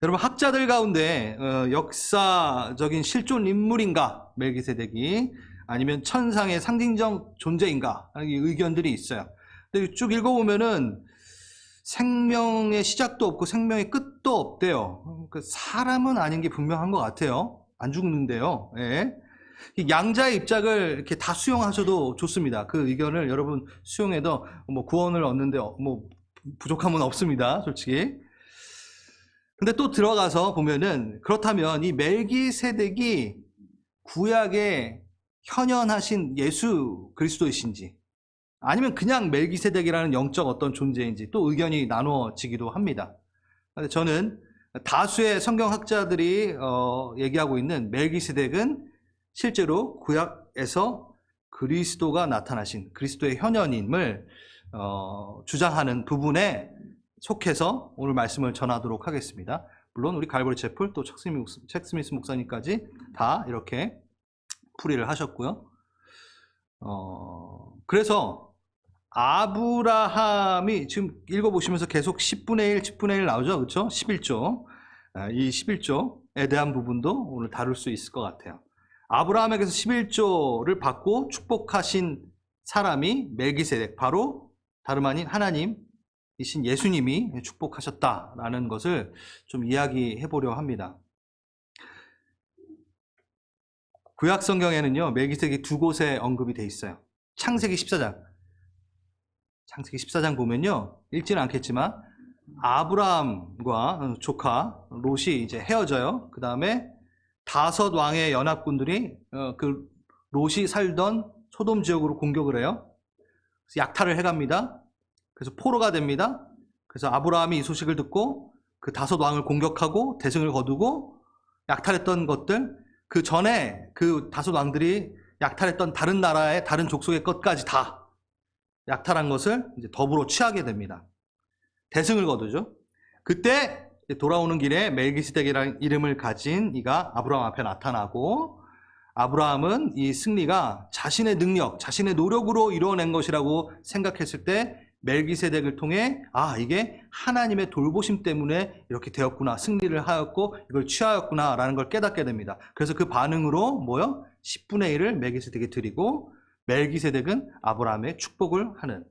여러분, 학자들 가운데 역사적인 실존 인물인가 멜기세덱이, 아니면 천상의 상징적 존재인가 하는 의견들이 있어요. 근데 쭉 읽어보면은 생명의 시작도 없고 생명의 끝도 없대요. 사람은 아닌 게 분명한 것 같아요. 안 죽는데요. 예. 양자의 입장을 이렇게 다 수용하셔도 좋습니다. 그 의견을 여러분 수용해도 뭐 구원을 얻는데 뭐 부족함은 없습니다, 솔직히. 근데 또 들어가서 보면은, 그렇다면 이 멜기세덱이 구약에 현현하신 예수 그리스도이신지, 아니면 그냥 멜기세덱이라는 영적 어떤 존재인지 또 의견이 나누어지기도 합니다. 근데 저는 다수의 성경학자들이 얘기하고 있는 멜기세덱은 실제로 구약에서 그리스도가 나타나신 그리스도의 현현임을 주장하는 부분에 속해서 오늘 말씀을 전하도록 하겠습니다. 물론 우리 갈보리 채플, 또 책 스미스 목사님까지 다 이렇게 풀이를 하셨고요. 그래서 아브라함이 지금 읽어보시면서 계속 10분의 1, 10분의 1 나오죠. 그렇죠? 11조. 이 11조에 대한 부분도 오늘 다룰 수 있을 것 같아요. 아브라함에게서 11조를 받고 축복하신 사람이 멜기세덱, 바로 다름 아닌 하나님이신 예수님이 축복하셨다라는 것을 좀 이야기해 보려 합니다. 구약 성경에는요, 멜기세덱이 두 곳에 언급이 돼 있어요. 창세기 14장. 창세기 14장 보면요, 읽지는 않겠지만 아브라함과 조카 롯이 이제 헤어져요. 그 다음에 5 왕의 연합군들이 그 롯이 살던 소돔 지역으로 공격을 해요. 그래서 약탈을 해갑니다. 그래서 포로가 됩니다. 그래서 아브라함이 이 소식을 듣고 그 5 왕을 공격하고 대승을 거두고, 약탈했던 것들, 그 전에 그 5 왕들이 약탈했던 다른 나라의 다른 족속의 것까지 다 약탈한 것을 이제 더불어 취하게 됩니다. 대승을 거두죠. 그때 돌아오는 길에 멜기세덱이라는 이름을 가진 이가 아브라함 앞에 나타나고, 아브라함은 이 승리가 자신의 능력, 자신의 노력으로 이루어낸 것이라고 생각했을 때 멜기세덱을 통해 이게 하나님의 돌보심 때문에 이렇게 되었구나, 승리를 하였고 이걸 취하였구나 라는 걸 깨닫게 됩니다. 그래서 그 반응으로 10분의 1을 멜기세덱에 드리고, 멜기세덱은 아브라함의 축복을 하는,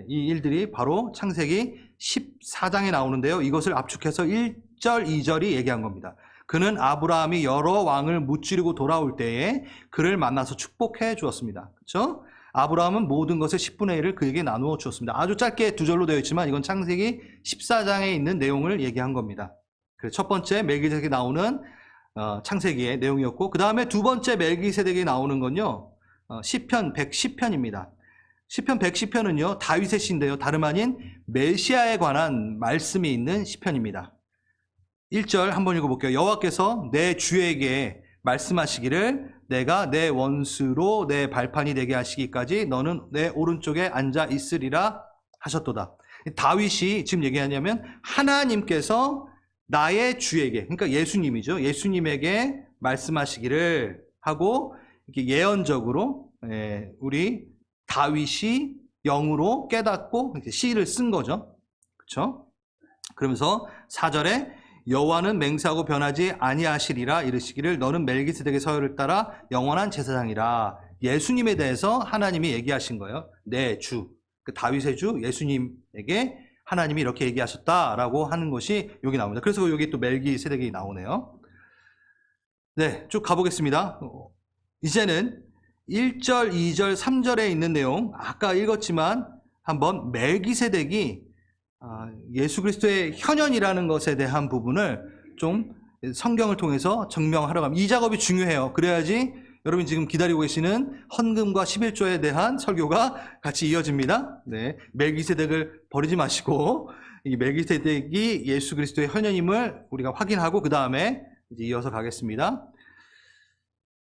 이 일들이 바로 창세기 14장에 나오는데요. 이것을 압축해서 1절, 2절이 얘기한 겁니다. 그는 아브라함이 여러 왕을 무찌르고 돌아올 때에 그를 만나서 축복해 주었습니다. 그렇죠? 아브라함은 모든 것의 10분의 1을 그에게 나누어 주었습니다. 아주 짧게 2절로 되어 있지만 이건 창세기 14장에 있는 내용을 얘기한 겁니다. 그래서 첫 번째 멜기세덱이 나오는 창세기의 내용이었고, 그 다음에 두 번째 멜기세덱이 나오는 건요, 시편 110편입니다. 시편 110편은요, 다윗의 시인데요, 다름 아닌 메시아에 관한 말씀이 있는 시편입니다. 1절 한번 읽어볼게요. 여호와께서 내 주에게 말씀하시기를, 내가 내 원수로 내 발판이 되게 하시기까지 너는 내 오른쪽에 앉아 있으리라 하셨도다. 다윗이 지금 얘기하냐면 하나님께서 나의 주에게, 그러니까 예수님이죠, 예수님에게 말씀하시기를 하고, 이렇게 예언적으로 우리 다윗이 영으로 깨닫고 시를 쓴 거죠. 그렇죠? 그러면서 4절에 여호와는 맹세하고 변하지 아니하시리라 이르시기를, 너는 멜기세덱의 서열을 따라 영원한 제사장이라. 예수님에 대해서 하나님이 얘기하신 거예요. 내 주, 그 다윗의 주 예수님에게 하나님이 이렇게 얘기하셨다라고 하는 것이 여기 나옵니다. 그래서 여기 또 멜기세덱이 나오네요. 네, 쭉 가보겠습니다. 이제는 1절, 2절, 3절에 있는 내용, 아까 읽었지만 한번 멜기세덱이 예수 그리스도의 현현이라는 것에 대한 부분을 좀 성경을 통해서 증명하려고 합니다. 이 작업이 중요해요. 그래야지 여러분 지금 기다리고 계시는 헌금과 11조에 대한 설교가 같이 이어집니다. 네, 멜기세덱을 버리지 마시고 이 멜기세덱이 예수 그리스도의 현현임을 우리가 확인하고 그 다음에 이제 이어서 가겠습니다.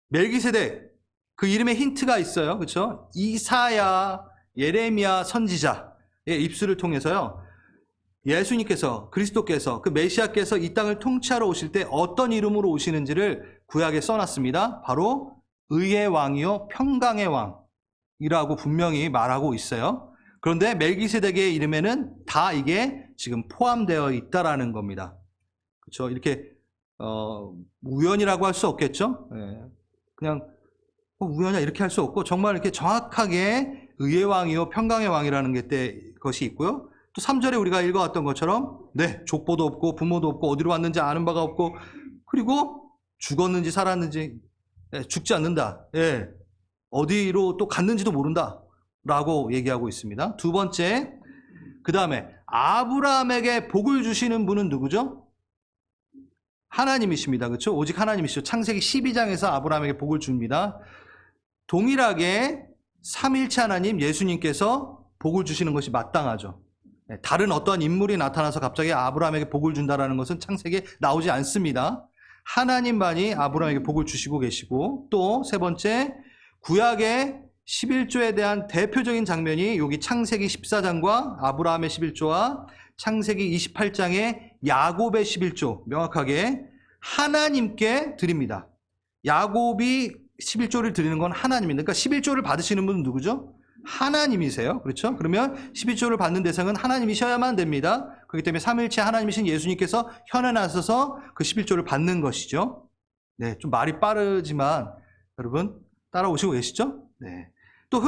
멜기세덱, 그 이름에 힌트가 있어요. 그렇죠? 이사야, 예레미야 선지자의 입술을 통해서요, 예수님께서, 그리스도께서, 그 메시아께서 이 땅을 통치하러 오실 때 어떤 이름으로 오시는지를 구약에 써놨습니다. 바로 의의 왕이요 평강의 왕이라고 분명히 말하고 있어요. 그런데 멜기세덱의 이름에는 다 이게 지금 포함되어 있다라는 겁니다. 그렇죠? 이렇게 우연이라고 할 수 없겠죠? 예. 그냥 우연이야 이렇게 할 수 없고 정말 이렇게 정확하게 의의 왕이요 평강의 왕이라는 것이 있고요. 또 3절에 우리가 읽어왔던 것처럼 네, 족보도 없고 부모도 없고 어디로 왔는지 아는 바가 없고 그리고 죽었는지 살았는지 죽지 않는다. 예. 어디로 또 갔는지도 모른다. 라고 얘기하고 있습니다. 두 번째, 그 다음에 아브라함에게 복을 주시는 분은 누구죠? 하나님이십니다. 그렇죠? 오직 하나님이시죠. 창세기 12장에서 아브라함에게 복을 줍니다. 동일하게 삼일체 하나님 예수님께서 복을 주시는 것이 마땅하죠. 다른 어떠한 인물이 나타나서 갑자기 아브라함에게 복을 준다는 것은 창세기에 나오지 않습니다. 하나님만이 아브라함에게 복을 주시고 계시고 또 세 번째, 구약의 11조에 대한 대표적인 장면이 여기 창세기 14장과 아브라함의 11조와 창세기 28장의 야곱의 11조 명확하게 하나님께 드립니다. 야곱이 11조를 드리는 건 하나님입니다. 그러니까 11조를 받으시는 분은 누구죠? 하나님이세요. 그렇죠? 그러면 11조를 받는 대상은 하나님이셔야만 됩니다. 그렇기 때문에 삼일체 하나님이신 예수님께서 현에 나서서 그 11조를 받는 것이죠. 네, 좀 말이 빠르지만 여러분 따라오시고 계시죠? 네. 또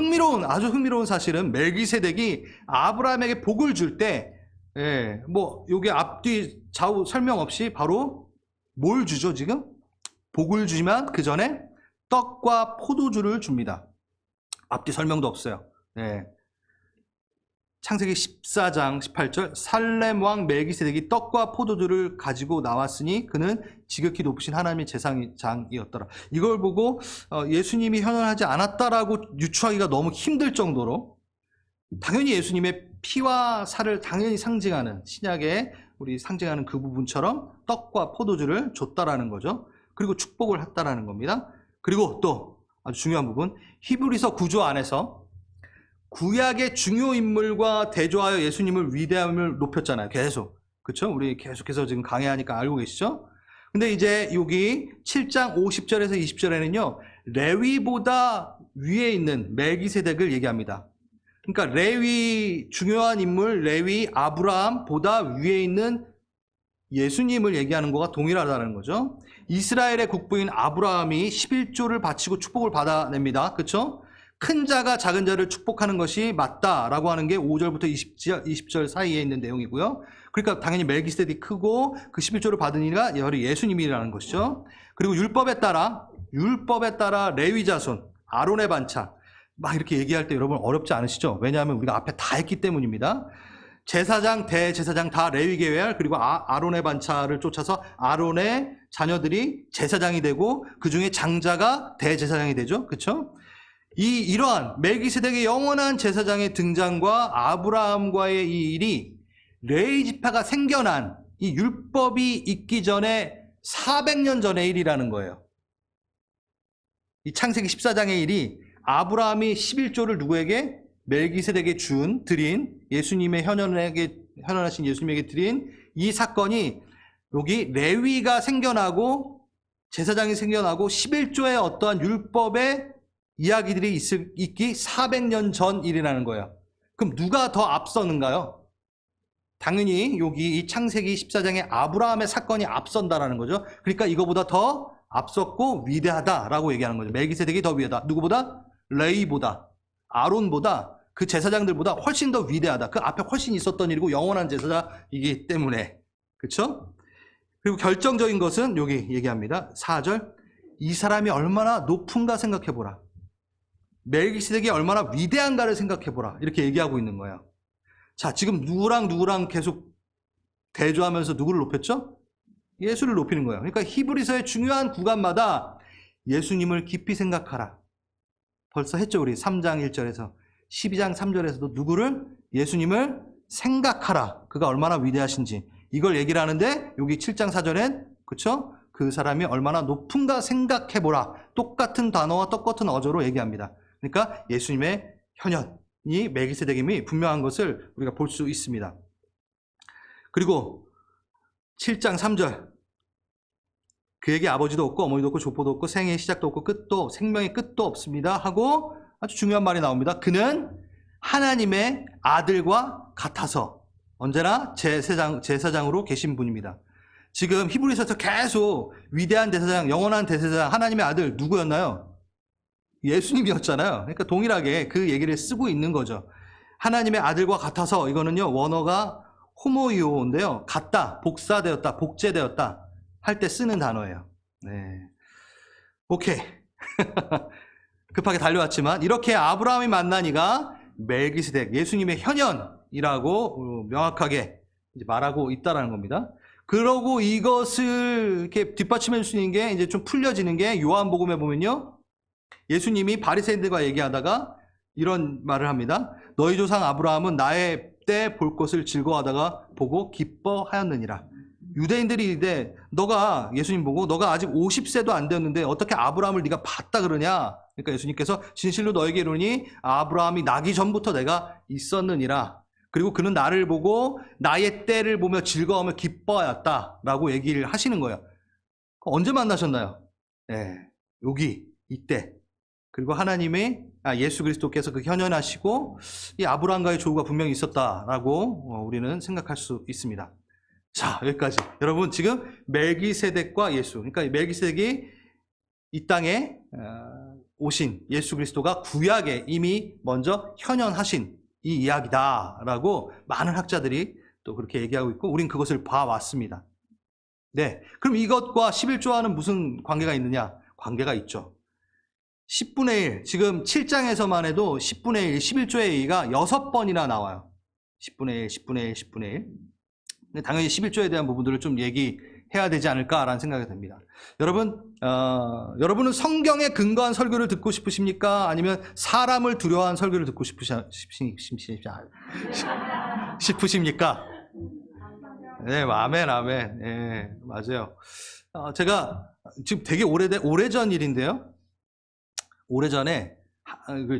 아주 흥미로운 사실은 멜기세덱이 아브라함에게 복을 줄 때, 예, 뭐, 여기 앞뒤 좌우 설명 없이 바로 뭘 주죠, 지금? 복을 주지만 그 전에 떡과 포도주를 줍니다. 앞뒤 설명도 없어요. 예. 창세기 14장 18절 살렘 왕 멜기세덱이 떡과 포도주를 가지고 나왔으니 그는 지극히 높으신 하나님의 제사장이었더라. 이걸 보고 예수님이 현현하지 않았다라고 유추하기가 너무 힘들 정도로 당연히 예수님의 피와 살을 당연히 상징하는 신약에 우리 상징하는 그 부분처럼 떡과 포도주를 줬다라는 거죠. 그리고 축복을 했다라는 겁니다. 그리고 또 아주 중요한 부분 히브리서 9조 안에서 구약의 중요 인물과 대조하여 예수님을 위대함을 높였잖아요. 계속. 그렇죠? 우리 계속해서 지금 강의하니까 알고 계시죠? 근데 이제 여기 7장 50절에서 20절에는요. 레위보다 위에 있는 멜기세덱을 얘기합니다. 그러니까 레위 중요한 인물 레위 아브라함보다 위에 있는 예수님을 얘기하는 것과 동일하다는 거죠. 이스라엘의 국부인 아브라함이 11조를 바치고 축복을 받아냅니다. 그렇죠? 큰 자가 작은 자를 축복하는 것이 맞다라고 하는 게 5절부터 20절 사이에 있는 내용이고요. 그러니까 당연히 멜기세덱이 크고 그 11조를 받은 이가 예수님이라는 것이죠. 그리고 율법에 따라 레위 자손, 아론의 반차 막 이렇게 얘기할 때 여러분 어렵지 않으시죠? 왜냐하면 우리가 앞에 다 했기 때문입니다. 제사장, 대제사장 다 레위 계열 그리고 아론의 반차를 쫓아서 아론의 자녀들이 제사장이 되고 그 중에 장자가 대제사장이 되죠. 그렇죠? 이러한 멜기세덱의 영원한 제사장의 등장과 아브라함과의 이 일이 레위 지파가 생겨난 이 율법이 있기 전에 400년 전의 일이라는 거예요. 이 창세기 14장의 일이 아브라함이 11조를 누구에게? 멜기세덱에게 드린 예수님의 현현하신 예수님에게 드린 이 사건이 여기 레위가 생겨나고 제사장이 생겨나고 11조의 어떠한 율법의 이야기들이 있기 400년 전 일이라는 거예요. 그럼 누가 더 앞서는가요? 당연히 여기 이 창세기 14장의 아브라함의 사건이 앞선다라는 거죠. 그러니까 이거보다 더 앞섰고 위대하다라고 얘기하는 거죠. 멜기세덱이 더 위대하다. 누구보다? 레위보다, 아론보다, 그 제사장들보다 훨씬 더 위대하다. 그 앞에 훨씬 있었던 일이고 영원한 제사장이기 때문에. 그렇죠? 그리고 결정적인 것은 여기 얘기합니다. 4절. 이 사람이 얼마나 높은가 생각해보라. 멜기세덱이 얼마나 위대한가를 생각해보라. 이렇게 얘기하고 있는 거예요. 자, 지금 누구랑 계속 대조하면서 누구를 높였죠? 예수를 높이는 거예요. 그러니까 히브리서의 중요한 구간마다 예수님을 깊이 생각하라. 벌써 했죠, 우리 3장 1절에서. 12장 3절에서도 누구를? 예수님을 생각하라. 그가 얼마나 위대하신지. 이걸 얘기를 하는데 여기 7장 4절엔 그렇죠? 그 사람이 얼마나 높은가 생각해보라. 똑같은 단어와 똑같은 어조로 얘기합니다. 그러니까 예수님의 현현이 멜기세덱임이 분명한 것을 우리가 볼 수 있습니다. 그리고 7장 3절 그에게 아버지도 없고 어머니도 없고 족보도 없고 생의 시작도 없고 끝도 생명의 끝도 없습니다 하고 아주 중요한 말이 나옵니다. 그는 하나님의 아들과 같아서 언제나 제사장으로 계신 분입니다. 지금 히브리서에서 계속 위대한 대제사장, 영원한 대제사장, 하나님의 아들 누구였나요? 예수님이었잖아요. 그러니까 동일하게 그 얘기를 쓰고 있는 거죠. 하나님의 아들과 같아서 이거는요, 원어가 호모이오인데요. 같다, 복사되었다, 복제되었다 할 때 쓰는 단어예요. 네. 오케이. 급하게 달려왔지만 이렇게 아브라함이 만나니가 멜기세덱, 예수님의 현현이라고 명확하게 말하고 있다라는 겁니다. 그러고 이것을 이렇게 뒷받침해 줄 수 있는 게 이제 좀 풀려지는 게 요한복음에 보면요. 예수님이 바리새인들과 얘기하다가 이런 말을 합니다. 너희 조상 아브라함은 나의 때 볼 것을 즐거워하다가 보고 기뻐하였느니라. 유대인들이 이제 너가 예수님 보고 너가 아직 50세도 안 되었는데 어떻게 아브라함을 네가 봤다 그러냐. 그러니까 예수님께서 진실로 너에게 이르노니 아브라함이 나기 전부터 내가 있었느니라. 그리고 그는 나를 보고 나의 때를 보며 즐거워하며 기뻐하였다라고 얘기를 하시는 거예요. 언제 만나셨나요? 네, 여기 이때. 그리고 하나님의 예수 그리스도께서 그 현현하시고 이 아브라함과의 조우가 분명히 있었다라고 우리는 생각할 수 있습니다. 자, 여기까지. 여러분 지금 멜기세덱과 예수, 그러니까 멜기세덱이 이 땅에 오신 예수 그리스도가 구약에 이미 먼저 현현하신 이 이야기다라고 많은 학자들이 또 그렇게 얘기하고 있고 우린 그것을 봐왔습니다. 네, 그럼 이것과 11조와는 무슨 관계가 있느냐? 관계가 있죠. 10분의 1, 지금 7장에서만 해도 10분의 1, 11조의 얘기가 6번이나 나와요. 10분의 1, 10분의 1, 10분의 1. 근데 당연히 11조에 대한 부분들을 좀 얘기해야 되지 않을까라는 생각이 듭니다. 여러분은 성경에 근거한 설교를 듣고 싶으십니까? 아니면 사람을 두려워한 설교를 듣고 싶으십니까? 네, 아멘, 아멘. 네, 맞아요. 제가 지금 되게 오래전 일인데요. 오래전에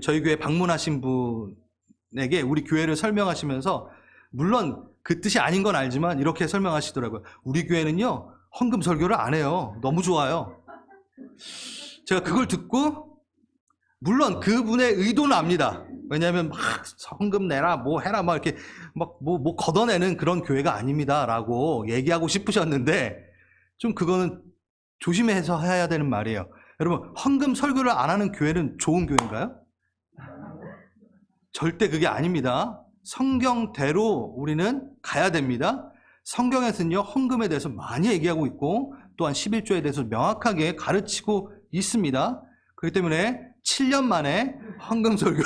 저희 교회 방문하신 분에게 우리 교회를 설명하시면서 물론 그 뜻이 아닌 건 알지만 이렇게 설명하시더라고요. 우리 교회는요 헌금 설교를 안 해요. 너무 좋아요. 제가 그걸 듣고 물론 그분의 의도는 압니다. 왜냐하면 막 헌금 내라 뭐 해라 막 이렇게 막 뭐 걷어내는 그런 교회가 아닙니다라고 얘기하고 싶으셨는데 좀 그거는 조심해서 해야 되는 말이에요. 여러분 헌금 설교를 안 하는 교회는 좋은 교회인가요? 절대 그게 아닙니다. 성경대로 우리는 가야 됩니다. 성경에서는요 헌금에 대해서 많이 얘기하고 있고 또한 11조에 대해서 명확하게 가르치고 있습니다. 그렇기 때문에 7년 만에 헌금 설교를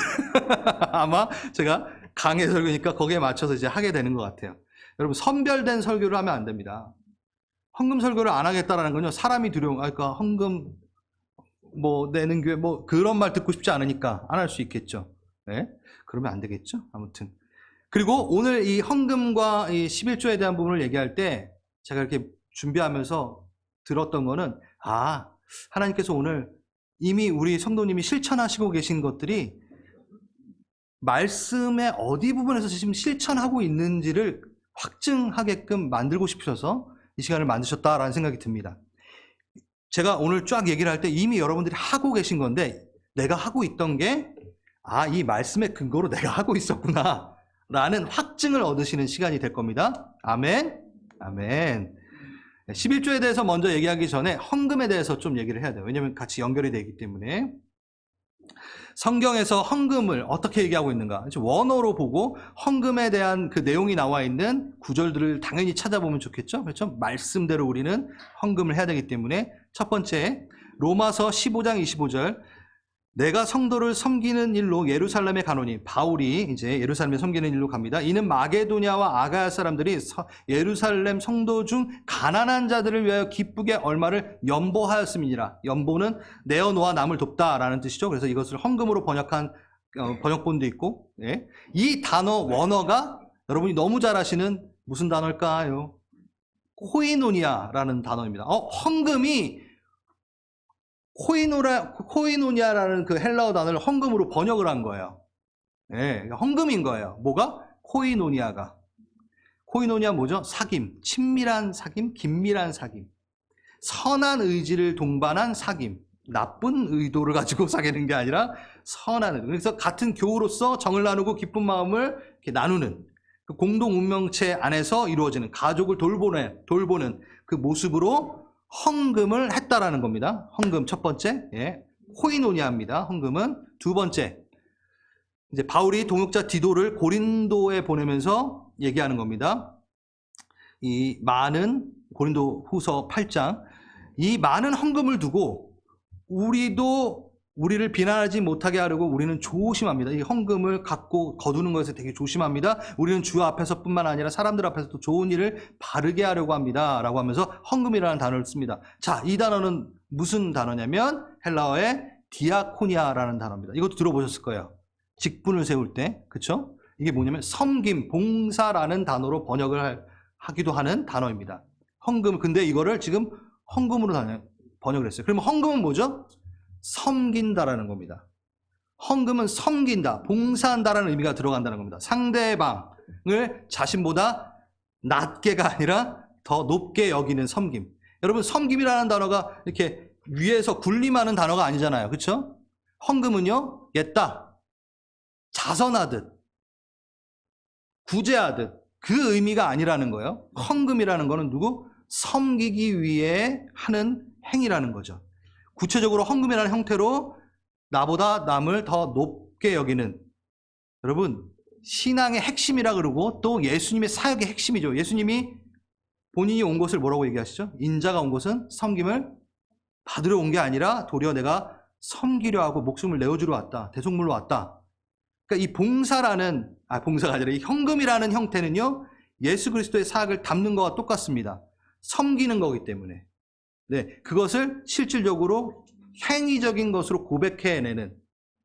아마 제가 강의 설교니까 거기에 맞춰서 이제 하게 되는 것 같아요. 여러분 선별된 설교를 하면 안 됩니다. 헌금 설교를 안 하겠다라는 건요 사람이 두려운 그러니까 헌금 뭐 내는 교회 뭐 그런 말 듣고 싶지 않으니까 안 할 수 있겠죠. 네? 그러면 안 되겠죠. 아무튼 그리고 오늘 이 헌금과 이 11조에 대한 부분을 얘기할 때 제가 이렇게 준비하면서 들었던 거는 하나님께서 오늘 이미 우리 성도님이 실천하시고 계신 것들이 말씀의 어디 부분에서 지금 실천하고 있는지를 확증하게끔 만들고 싶으셔서 이 시간을 만드셨다라는 생각이 듭니다. 제가 오늘 쫙 얘기를 할 때 이미 여러분들이 하고 계신 건데 내가 하고 있던 게 이 말씀의 근거로 내가 하고 있었구나 라는 확증을 얻으시는 시간이 될 겁니다. 아멘. 아멘. 11조에 대해서 먼저 얘기하기 전에 헌금에 대해서 좀 얘기를 해야 돼요. 왜냐하면 같이 연결이 되기 때문에. 성경에서 헌금을 어떻게 얘기하고 있는가? 원어로 보고 헌금에 대한 그 내용이 나와 있는 구절들을 당연히 찾아보면 좋겠죠? 그렇죠? 말씀대로 우리는 헌금을 해야 되기 때문에 첫 번째 로마서 15장 25절 내가 성도를 섬기는 일로 예루살렘에 가노니 바울이 이제 예루살렘에 섬기는 일로 갑니다. 이는 마게도냐와 아가야 사람들이 예루살렘 성도 중 가난한 자들을 위하여 기쁘게 얼마를 연보하였음이니라. 연보는 내어놓아 남을 돕다라는 뜻이죠. 그래서 이것을 헌금으로 번역한 번역본도 있고 이 단어 원어가 여러분이 너무 잘 아시는 무슨 단어일까요? 코이노니아라는 단어입니다. 헌금이 코이노니아라는 그 헬라어 단어를 헌금으로 번역을 한 거예요. 네, 헌금인 거예요. 뭐가? 코이노니아가. 코이노니아 뭐죠? 사귐, 친밀한 사귐, 긴밀한 사귐. 선한 의지를 동반한 사귐. 나쁜 의도를 가지고 사귀는 게 아니라 선한 의도. 그래서 같은 교우로서 정을 나누고 기쁜 마음을 이렇게 나누는 그 공동 운명체 안에서 이루어지는 가족을 돌보는 그 모습으로 헌금을 했다라는 겁니다. 헌금 첫 번째, 예, 코이노니아입니다. 헌금은 두 번째, 이제 바울이 동역자 디도를 고린도에 보내면서 얘기하는 겁니다. 이 많은 고린도 후서 8장, 이 많은 헌금을 두고 우리를 비난하지 못하게 하려고 우리는 조심합니다. 이 헌금을 갖고 거두는 것에 되게 조심합니다. 우리는 주 앞에서뿐만 아니라 사람들 앞에서도 좋은 일을 바르게 하려고 합니다. 라고 하면서 헌금이라는 단어를 씁니다. 자, 이 단어는 무슨 단어냐면 헬라어의 디아코니아라는 단어입니다. 이것도 들어보셨을 거예요. 직분을 세울 때, 그렇죠? 이게 뭐냐면 섬김, 봉사라는 단어로 번역을 하기도 하는 단어입니다. 헌금, 근데 이거를 지금 헌금으로 번역을 했어요. 그러면 헌금은 뭐죠? 섬긴다라는 겁니다. 헌금은 섬긴다, 봉사한다라는 의미가 들어간다는 겁니다. 상대방을 자신보다 낮게가 아니라 더 높게 여기는 섬김. 여러분, 섬김이라는 단어가 이렇게 위에서 군림하는 단어가 아니잖아요. 그렇죠? 헌금은요, 옛다, 자선하듯, 구제하듯 그 의미가 아니라는 거예요. 헌금이라는 거는 누구? 섬기기 위해 하는 행위라는 거죠. 구체적으로 헌금이라는 형태로 나보다 남을 더 높게 여기는, 여러분, 신앙의 핵심이라 그러고 또 예수님의 사역의 핵심이죠. 예수님이 본인이 온 것을 뭐라고 얘기하시죠? 인자가 온 것은 섬김을 받으러 온 게 아니라 도리어 내가 섬기려 하고 목숨을 내어주러 왔다, 대속물로 왔다. 그러니까 이 봉사가 아니라 이 헌금이라는 형태는요, 예수 그리스도의 사역을 담는 것과 똑같습니다. 섬기는 거기 때문에. 네, 그것을 실질적으로 행위적인 것으로 고백해내는,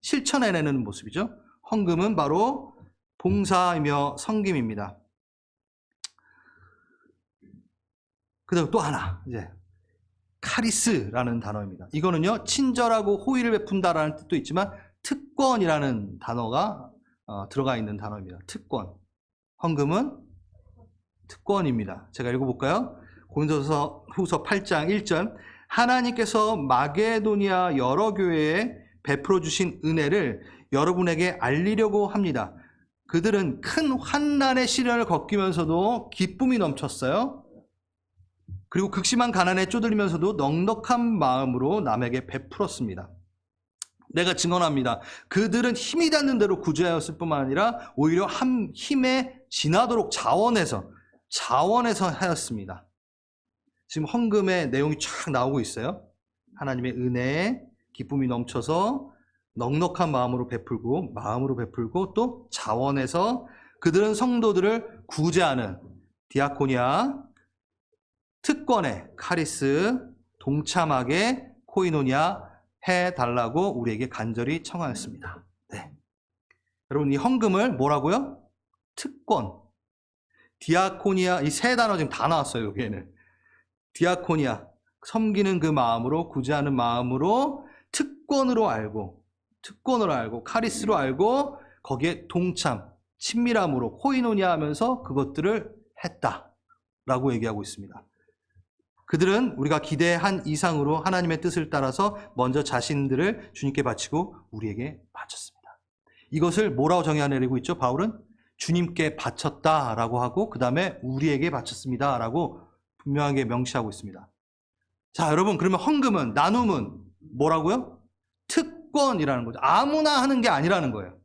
실천해내는 모습이죠. 헌금은 바로 봉사이며 섬김입니다. 그 다음 또 하나, 이제 카리스라는 단어입니다. 이거는요, 친절하고 호의를 베푼다라는 뜻도 있지만 특권이라는 단어가 들어가 있는 단어입니다. 특권. 헌금은 특권입니다. 제가 읽어볼까요? 고린도서 후서 8장 1절, 하나님께서 마게도니아 여러 교회에 베풀어 주신 은혜를 여러분에게 알리려고 합니다. 그들은 큰 환난의 시련을 겪으면서도 기쁨이 넘쳤어요. 그리고 극심한 가난에 쪼들리면서도 넉넉한 마음으로 남에게 베풀었습니다. 내가 증언합니다. 그들은 힘이 닿는 대로 구제하였을 뿐만 아니라 오히려 힘에 지나도록 자원해서 하였습니다. 지금 헌금의 내용이 쫙 나오고 있어요. 하나님의 은혜에 기쁨이 넘쳐서 넉넉한 마음으로 베풀고 또 자원해서 그들은 성도들을 구제하는 디아코니아, 특권에 카리스, 동참하게 코이노니아 해달라고 우리에게 간절히 청하였습니다. 네. 여러분, 이 헌금을 뭐라고요? 특권, 디아코니아, 이 세 단어 지금 다 나왔어요. 여기에는 디아코니아, 섬기는 그 마음으로, 구제하는 마음으로, 특권으로 알고, 카리스로 알고, 거기에 동참, 친밀함으로 코이노니아 하면서 그것들을 했다라고 얘기하고 있습니다. 그들은 우리가 기대한 이상으로 하나님의 뜻을 따라서 먼저 자신들을 주님께 바치고 우리에게 바쳤습니다. 이것을 뭐라고 정의내리고 있죠? 바울은 주님께 바쳤다라고 하고 그 다음에 우리에게 바쳤습니다라고 분명하게 명시하고 있습니다. 자, 여러분, 그러면 헌금은, 나눔은 뭐라고요? 특권이라는 거죠. 아무나 하는 게 아니라는 거예요.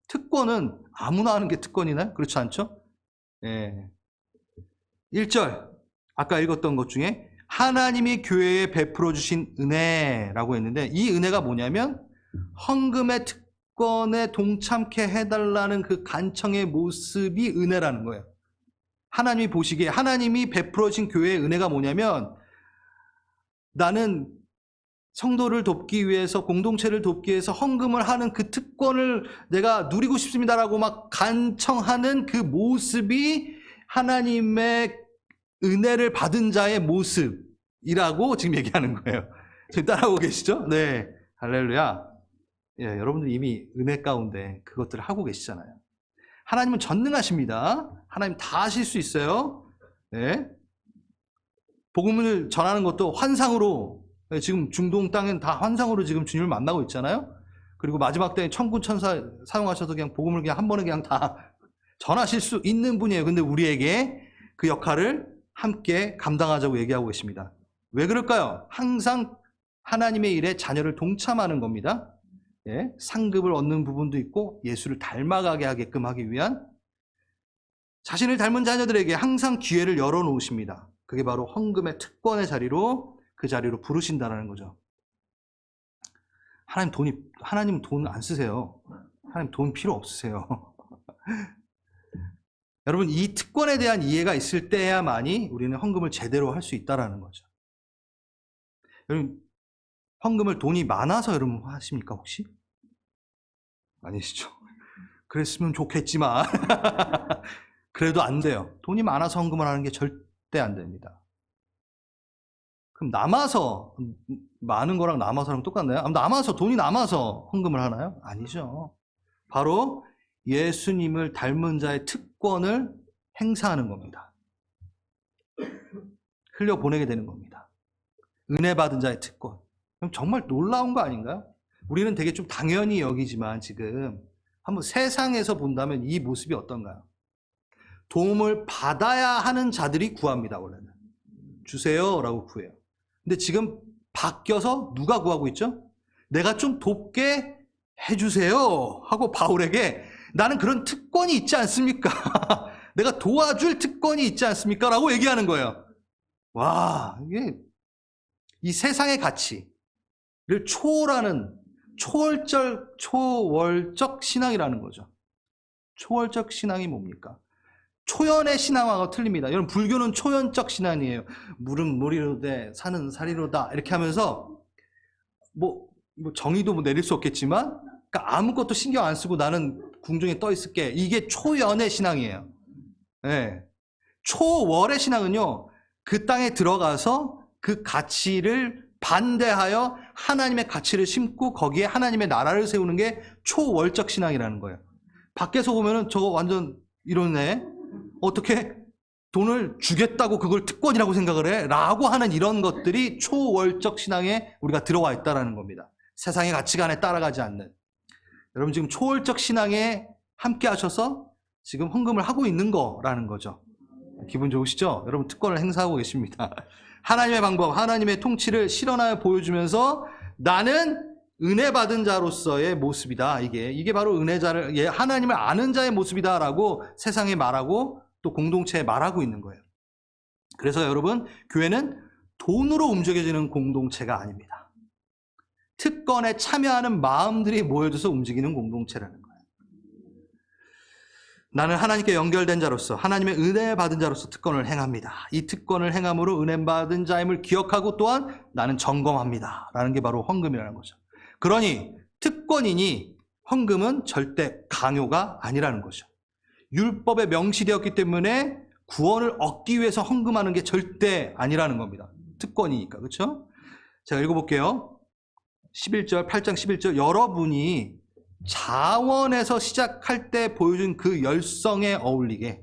특권은 아무나 하는 게 특권이나요? 그렇지 않죠? 예. 1절, 아까 읽었던 것 중에 하나님이 교회에 베풀어 주신 은혜라고 했는데, 이 은혜가 뭐냐면 헌금의 특권에 동참케 해달라는 그 간청의 모습이 은혜라는 거예요. 하나님이 보시기에, 하나님이 베풀어진 교회의 은혜가 뭐냐면, 나는 성도를 돕기 위해서, 공동체를 돕기 위해서 헌금을 하는 그 특권을 내가 누리고 싶습니다라고 막 간청하는 그 모습이 하나님의 은혜를 받은 자의 모습이라고 지금 얘기하는 거예요. 지금 따라오고 계시죠? 네. 할렐루야. 예, 여러분들 이미 은혜 가운데 그것들을 하고 계시잖아요. 하나님은 전능하십니다. 하나님 다 하실 수 있어요. 네. 복음을 전하는 것도 환상으로, 지금 중동 땅엔 다 환상으로 지금 주님을 만나고 있잖아요. 그리고 마지막 때에 천군 천사 사용하셔서 그냥 복음을 그냥 한 번에 그냥 다 전하실 수 있는 분이에요. 근데 우리에게 그 역할을 함께 감당하자고 얘기하고 계십니다. 왜 그럴까요? 항상 하나님의 일에 자녀를 동참하는 겁니다. 예, 상급을 얻는 부분도 있고 예수를 닮아가게 하게끔 하기 위한 자신을 닮은 자녀들에게 항상 기회를 열어놓으십니다. 그게 바로 헌금의 특권의 자리로 그 자리로 부르신다는 거죠. 하나님 돈 안 쓰세요. 하나님 돈 필요 없으세요. 여러분, 이 특권에 대한 이해가 있을 때야만이 우리는 헌금을 제대로 할 수 있다는 거죠. 여러분, 헌금을 돈이 많아서 여러분 하십니까 혹시? 아니시죠? 그랬으면 좋겠지만 그래도 안 돼요. 돈이 많아서 헌금을 하는 게 절대 안 됩니다. 그럼 남아서, 많은 거랑 남아서랑 똑같나요? 남아서, 돈이 남아서 헌금을 하나요? 아니죠. 바로 예수님을 닮은 자의 특권을 행사하는 겁니다. 흘려보내게 되는 겁니다. 은혜 받은 자의 특권. 그럼 정말 놀라운 거 아닌가요? 우리는 되게 좀 당연히 여기지만 지금 한번 세상에서 본다면 이 모습이 어떤가요? 도움을 받아야 하는 자들이 구합니다. 원래는 주세요 라고 구해요. 근데 지금 바뀌어서 누가 구하고 있죠? 내가 좀 돕게 해주세요 하고 바울에게 나는 그런 특권이 있지 않습니까? 내가 도와줄 특권이 있지 않습니까? 라고 얘기하는 거예요. 와, 이게 이 세상의 가치를 초월하는 초월적 신앙이라는 거죠. 초월적 신앙이 뭡니까? 초연의 신앙하고 틀립니다. 여러분, 불교는 초연적 신앙이에요. 물은 물이로되 산은 사리로다 이렇게 하면서 뭐 정의도 내릴 수 없겠지만 그러니까 아무것도 신경 안 쓰고 나는 궁중에 떠 있을게. 이게 초연의 신앙이에요. 네. 초월의 신앙은요, 그 땅에 들어가서 그 가치를 반대하여 하나님의 가치를 심고 거기에 하나님의 나라를 세우는 게 초월적 신앙이라는 거예요. 밖에서 보면은 저거 완전 이러네. 어떻게 돈을 주겠다고 그걸 특권이라고 생각을 해? 라고 하는 이런 것들이 초월적 신앙에 우리가 들어와 있다는 겁니다. 세상의 가치관에 따라가지 않는. 여러분, 지금 초월적 신앙에 함께 하셔서 지금 헌금을 하고 있는 거라는 거죠. 기분 좋으시죠? 여러분, 특권을 행사하고 계십니다. 하나님의 방법, 하나님의 통치를 실현하여 보여주면서 나는 은혜 받은 자로서의 모습이다. 이게 바로 은혜자를, 하나님을 아는 자의 모습이다라고 세상에 말하고 또 공동체에 말하고 있는 거예요. 그래서 여러분, 교회는 돈으로 움직여지는 공동체가 아닙니다. 특권에 참여하는 마음들이 모여져서 움직이는 공동체라는 거예요. 나는 하나님께 연결된 자로서 하나님의 은혜 받은 자로서 특권을 행합니다. 이 특권을 행함으로 은혜 받은 자임을 기억하고 또한 나는 점검합니다. 라는 게 바로 헌금이라는 거죠. 그러니 특권이니 헌금은 절대 강요가 아니라는 거죠. 율법에 명시되었기 때문에 구원을 얻기 위해서 헌금하는 게 절대 아니라는 겁니다. 특권이니까. 그렇죠? 제가 읽어볼게요. 11절, 8장 11절. 여러분이 자원에서 시작할 때 보여준 그 열성에 어울리게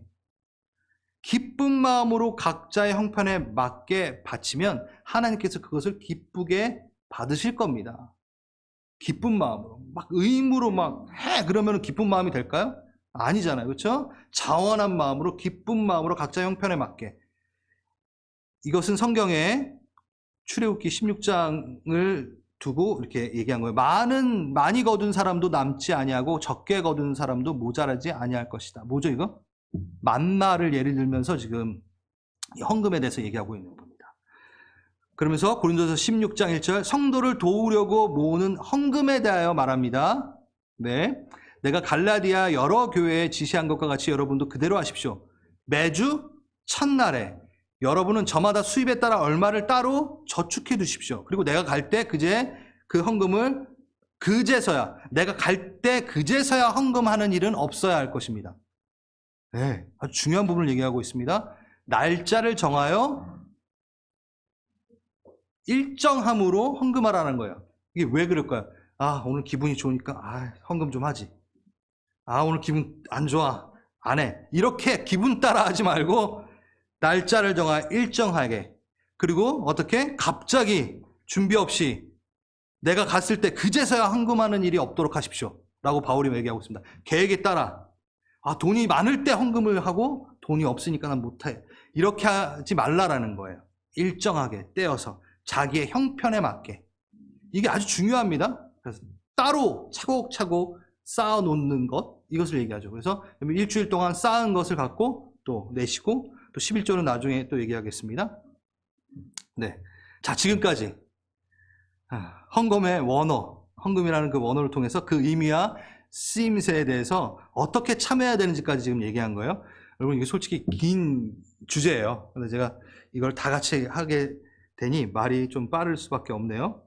기쁜 마음으로 각자의 형편에 맞게 바치면 하나님께서 그것을 기쁘게 받으실 겁니다. 기쁜 마음으로. 막 의무로 막 해! 그러면 기쁜 마음이 될까요? 아니잖아요. 그렇죠? 자원한 마음으로, 기쁜 마음으로 각자의 형편에 맞게. 이것은 성경에 출애굽기 16장을 두고 이렇게 얘기한 거예요. 많이 거둔 사람도 남지 아니하고 적게 거둔 사람도 모자라지 아니할 것이다. 뭐죠 이거? 만나를 예를 들면서 지금 헌금에 대해서 얘기하고 있는 겁니다. 그러면서 고린도서 16장 1절 성도를 도우려고 모으는 헌금에 대하여 말합니다. 네, 내가 갈라디아 여러 교회에 지시한 것과 같이 여러분도 그대로 하십시오. 매주 첫날에 여러분은 저마다 수입에 따라 얼마를 따로 저축해 두십시오. 그리고 내가 갈 때 그제 그 헌금을 그제서야, 내가 갈 때 그제서야 헌금하는 일은 없어야 할 것입니다. 네, 아주 중요한 부분을 얘기하고 있습니다. 날짜를 정하여 일정함으로 헌금하라는 거예요. 이게 왜 그럴까요? 아, 오늘 기분이 좋으니까 헌금 좀 하지. 아, 오늘 기분 안 좋아. 안 해. 이렇게 기분 따라 하지 말고 날짜를 정하여 일정하게, 그리고 어떻게? 갑자기 준비 없이 내가 갔을 때 그제서야 헌금하는 일이 없도록 하십시오 라고 바울이 얘기하고 있습니다. 계획에 따라 돈이 많을 때 헌금을 하고 돈이 없으니까 난 못해. 이렇게 하지 말라라는 거예요. 일정하게 떼어서 자기의 형편에 맞게. 이게 아주 중요합니다. 그래서 따로 차곡차곡 쌓아놓는 것, 이것을 얘기하죠. 그래서 일주일 동안 쌓은 것을 갖고 또 내시고, 또 11조는 나중에 또 얘기하겠습니다. 네. 자, 지금까지 헌금의 원어, 헌금이라는 그 원어를 통해서 그 의미와 쓰임새에 대해서 어떻게 참여해야 되는지까지 지금 얘기한 거예요. 여러분, 이게 솔직히 긴 주제예요. 근데 제가 이걸 다 같이 하게 되니 말이 좀 빠를 수밖에 없네요.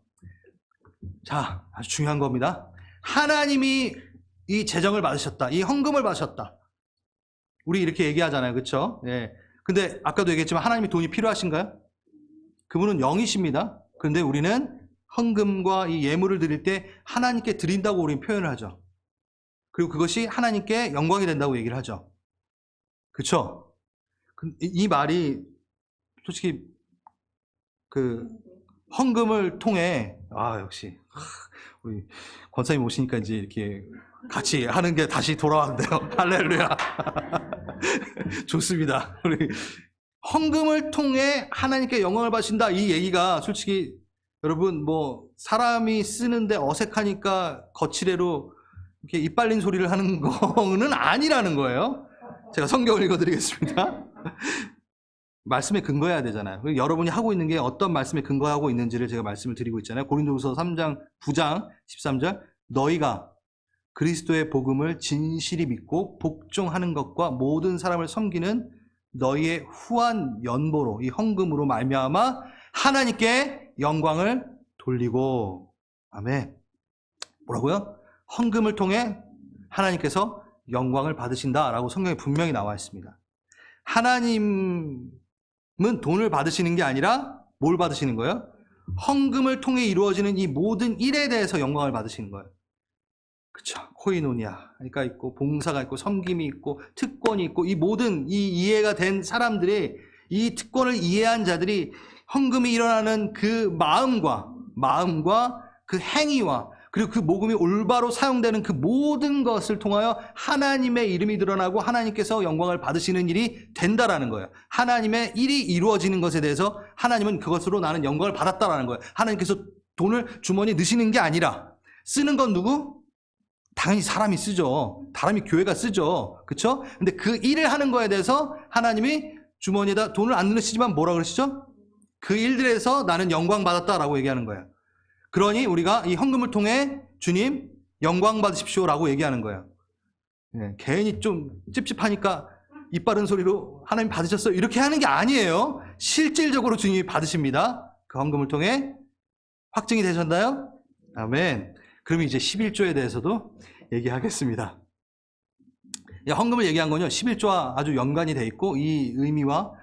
자, 아주 중요한 겁니다. 하나님이 이 재정을 받으셨다. 이 헌금을 받으셨다. 우리 이렇게 얘기하잖아요. 그렇죠? 예. 근데 아까도 얘기했지만 하나님이 돈이 필요하신가요? 그분은 영이십니다. 그런데 우리는 헌금과 이 예물을 드릴 때 하나님께 드린다고 우리는 표현을 하죠. 그리고 그것이 하나님께 영광이 된다고 얘기를 하죠. 그렇죠? 이 말이 솔직히 그 헌금을 통해 역시 우리 권사님 오시니까 이제 이렇게 같이 하는 게 다시 돌아왔는데요. 할렐루야. 좋습니다. 우리 헌금을 통해 하나님께 영광을 받으신다, 이 얘기가 솔직히 여러분 뭐 사람이 쓰는데 어색하니까 거치대로 이렇게 입 발린 소리를 하는 거는 아니라는 거예요. 제가 성경을 읽어드리겠습니다. 말씀에 근거해야 되잖아요. 여러분이 하고 있는 게 어떤 말씀에 근거하고 있는지를 제가 말씀을 드리고 있잖아요. 고린도후서 9장 13절, 너희가 그리스도의 복음을 진실히 믿고 복종하는 것과 모든 사람을 섬기는 너희의 후한 연보로, 이 헌금으로 말미암아 하나님께 영광을 돌리고. 아멘. 뭐라고요? 헌금을 통해 하나님께서 영광을 받으신다라고 성경에 분명히 나와 있습니다. 하나님은 돈을 받으시는 게 아니라 뭘 받으시는 거예요? 헌금을 통해 이루어지는 이 모든 일에 대해서 영광을 받으시는 거예요. 그렇죠? 코이노니아가 있고, 봉사가 있고, 섬김이 있고, 특권이 있고, 이 모든 이 이해가 된 사람들이, 이 특권을 이해한 자들이 헌금이 일어나는 그 마음과 그 행위와, 그리고 그 모금이 올바로 사용되는 그 모든 것을 통하여 하나님의 이름이 드러나고 하나님께서 영광을 받으시는 일이 된다라는 거예요. 하나님의 일이 이루어지는 것에 대해서 하나님은 그것으로 나는 영광을 받았다라는 거예요. 하나님께서 돈을 주머니에 넣으시는 게 아니라, 쓰는 건 누구? 당연히 사람이 쓰죠. 사람이 교회가 쓰죠. 그렇죠? 근데 그 일을 하는 거에 대해서 하나님이 주머니에다 돈을 안 넣으시지만 뭐라 그러시죠? 그 일들에서 나는 영광 받았다라고 얘기하는 거예요. 그러니 우리가 이 헌금을 통해 주님 영광 받으십시오라고 얘기하는 거예요. 네, 괜히 좀 찝찝하니까 입 바른 소리로 하나님 받으셨어요, 이렇게 하는 게 아니에요. 실질적으로 주님이 받으십니다. 그 헌금을 통해. 확증이 되셨나요? 아멘. 그럼 이제 11조에 대해서도 얘기하겠습니다. 헌금을 얘기한 건요, 11조와 아주 연관이 되어 있고 이 의미와